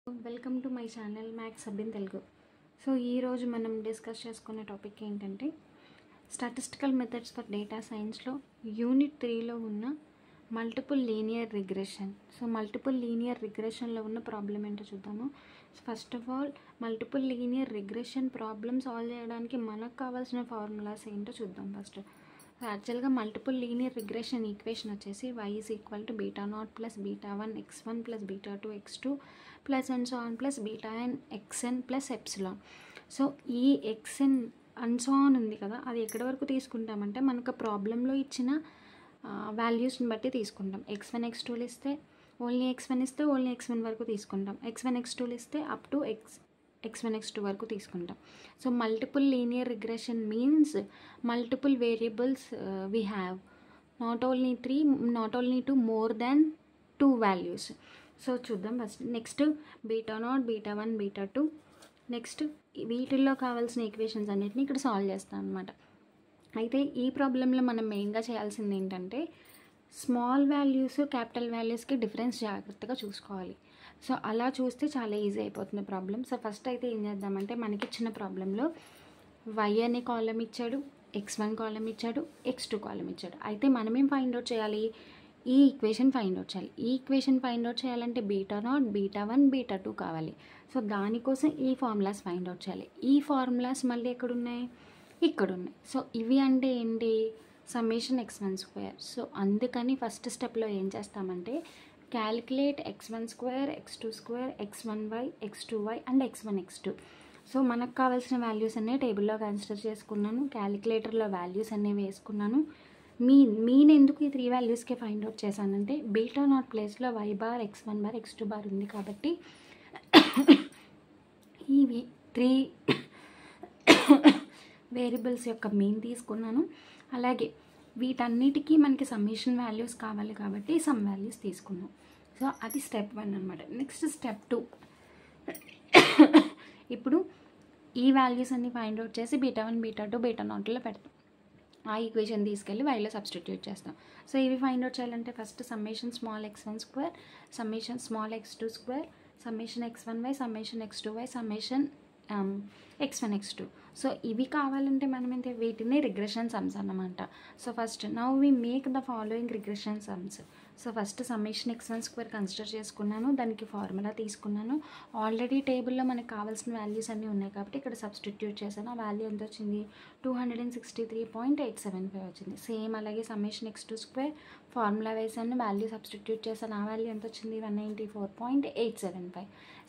Welcome to my channel maths sub in Telugu. So ఈరోజు మనం discuss చేసుకునే టాపిక్ ఏంటంటే స్టాటిస్టికల్ మెథడ్స్ ఫర్ డేటా సైన్స్లో యూనిట్ 3లో ఉన్న multiple linear regression. So multiple linear రిగ్రెషన్లో ఉన్న ప్రాబ్లం ఏంటో చూద్దాము. First of all multiple linear regression problem solve చేయడానికి మనకు కావాల్సిన ఫార్ములాస్ ఏంటో చూద్దాం. ఫస్ట్ యాక్చువల్గా మల్టిపుల్ లీనియర్ రిగ్రెషన్ ఈక్వేషన్ వచ్చేసి y is equal to beta naught plus beta 1 x1 plus beta 2 x2 plus and so on plus beta n xn plus epsilon. So ఈ xn and so on ఉంది కదా, అది ఎక్కడి వరకు తీసుకుంటామంటే మనకు ప్రాబ్లంలో ఇచ్చిన వాల్యూస్ని బట్టి తీసుకుంటాం. x1 x2 ఇస్తే ఓన్లీ x1 ఇస్తే ఓన్లీ x1 వరకు తీసుకుంటాం. x1 x2 ఇస్తే అప్ టు x1 x2 వరకు తీసుకుంటాం. So multiple linear regression means multiple variables we have, not only 3, not only 2, more than 2 values. So చూద్దాం. First next beta naught, beta 1, beta 2, next వీటిల్లో కావాల్సిన equations అన్నిటిని ఇక్కడ solve చేస్తాం అనమాట. అయితే ఈ ప్రాబ్లంలో మనం మెయిన్గా చేయాల్సింది ఏంటంటే స్మాల్ వాల్యూస్ క్యాపిటల్ వాల్యూస్కి డిఫరెన్స్ జాగ్రత్తగా చూసుకోవాలి. సో అలా చూస్తే చాలా ఈజీ అయిపోతుంది ప్రాబ్లం. సో ఫస్ట్ అయితే ఏం చేద్దామంటే మనకి ఇచ్చిన ప్రాబ్లంలో y అనే కాలం ఇచ్చాడు, x1 కాలం ఇచ్చాడు, x2 కాలం ఇచ్చాడు. అయితే మనమేం ఫైండ్ అవుట్ చేయాలి? ఈ ఈక్వేషన్ ఫైండ్ అవుట్ చేయాలి. ఈ ఈక్వేషన్ ఫైండ్ అవుట్ చేయాలంటే బీటా నాట్, బీటా 1, బీటా 2 కావాలి. సో దానికోసం ఈ ఫార్ములాస్ ఫైండ్ అవుట్ చేయాలి. ఈ ఫార్ములాస్ మళ్ళీ ఎక్కడున్నాయి? ఇక్కడ ఉన్నాయి. సో ఇవి అంటే ఏంటి? Summation x1 square. సో అందుకని ఫస్ట్ స్టెప్లో ఏం చేస్తామంటే calculate x1 square, x2 square, x1y, x2y and x1 x2. So మనకు కావాల్సిన వాల్యూస్ అన్నీ టేబుల్లో కన్సిడర్ చేసుకున్నాను, క్యాలిక్యులేటర్లో వాల్యూస్ అన్నీ వేసుకున్నాను. మీన్ ఎందుకు ఈ 3 వాల్యూస్కే ఫైండ్ అవుట్ చేశానంటే బీటా నాట్ ప్లేస్లో y bar, x1 bar, x2 bar ఉంది కాబట్టి ఈ 3 వేరియబుల్స్ యొక్క మీన్ తీసుకున్నాను. అలాగే వీటన్నిటికీ మనకి సమ్మేషన్ వాల్యూస్ కావాలి కాబట్టి సమ్ వాల్యూస్ తీసుకున్నాం. సో అది స్టెప్ 1 అనమాట. నెక్స్ట్ స్టెప్ 2, ఇప్పుడు ఈ వాల్యూస్ అన్ని ఫైండ్ అవుట్ చేసి బీటా 1, బీటా 2, బీటా నాట్లో పెడతాం. ఆ ఈక్వేషన్ తీసుకెళ్ళి వైలో సబ్స్టిట్యూట్ చేస్తాం. సో ఇవి ఫైండ్ అవుట్ చేయాలంటే first summation small x1 square, summation small x2 square, summation x1y, summation x2y, summation x1 x2. So ఇవి కావాలంటే మనం ఏంటి? వీటిని రిగ్రెషన్ సమ్స్ అన్నమాట. So first now we make the following regression sums. So first summation x1 square consider చేసుకున్నాను, దానికి formula తీసుకున్నాను. Already టేబుల్లో మనకు కావాల్సిన వాల్యూస్ అన్నీ ఉన్నాయి కాబట్టి ఇక్కడ సబ్స్టిట్యూట్ చేశాను. ఆ వాల్యూ ఎంత వచ్చింది? 263.875 వచ్చింది. సేమ్ అలాగే సమ్మేషన్ x2 స్క్వేర్ ఫార్ములా వేసాను, వాల్యూ సబ్స్టిట్యూట్ చేశాను. ఆ వాల్యూ ఎంత వచ్చింది? 194.875.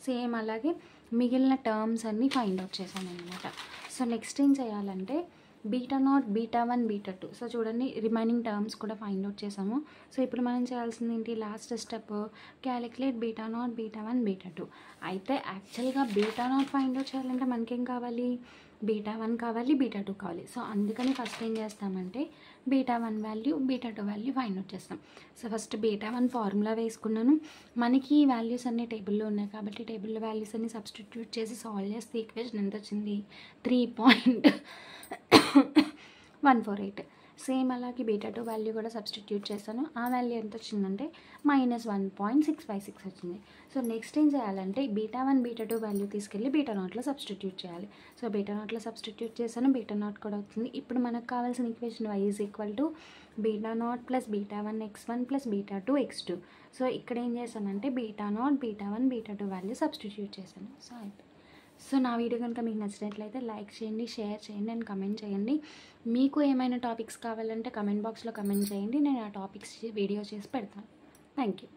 సేమ్ అలాగే మిగిలిన టర్మ్స్ అన్నీ ఫైండ్ అవుట్ చేశాను అనమాట. సో నెక్స్ట్ ఏం చేయాలంటే beta naught, beta 1, beta 2. So చూడండి రిమైనింగ్ టర్మ్స్ కూడా ఫైండ్ అవుట్ చేసాము. సో ఇప్పుడు మనం చేయాల్సింది ఏంటి? Last step calculate beta naught, beta 1, beta 2. అయితే యాక్చువల్గా బీటా నాట్ ఫైండ్ అవుట్ చేయాలంటే మనకేం కావాలి? బీటా 1 కావాలి, బీటా 2 కావాలి. సో అందుకని ఫస్ట్ ఏం చేస్తామంటే beta 1 value, beta 2 value find out చేస్తాం. సో ఫస్ట్ బీటా 1 ఫార్ములా వేసుకున్నాను. మనకి ఈ వాల్యూస్ అన్నీ టేబుల్లో ఉన్నాయి కాబట్టి టేబుల్లో వాల్యూస్ అన్ని సబ్స్టిట్యూట్ చేసి సాల్వ్ చేస్తే ఈక్వేషన్ ఎంత వచ్చింది? 3.148. సేమ్ అలాగే బీటా 2 వాల్యూ కూడా సబ్స్టిట్యూట్ చేస్తాను. ఆ వాల్యూ ఎంత వచ్చిందంటే -1.656 వచ్చింది. సో నెక్స్ట్ ఏం చేయాలంటే బీటా 1, బీటా 2 వాల్యూ తీసుకెళ్ళి బీటా నాట్లో సబ్స్టిట్యూట్ చేయాలి. సో బీటా నాట్లో సబ్స్టిట్యూట్ చేశాను, బీటా నాట్ కూడా వచ్చింది. ఇప్పుడు మనకు కావాల్సిన equation y is equal to beta naught plus beta 1 x1 plus beta 2 x2. So ఇక్కడ ఏం చేశానంటే beta naught, beta 1, beta 2 value substitute చేశాను. సో అయిపోయింది. సో నా వీడియో కనుక మీకు నచ్చినట్లయితే లైక్ చేయండి, షేర్ చేయండి అండ్ కమెంట్ చేయండి. మీకు ఏమైనా టాపిక్స్ కావాలంటే కమెంట్ బాక్స్లో కమెంట్ చేయండి, నేను ఆ టాపిక్స్ వీడియో చేసి పెడతాను. Thank you.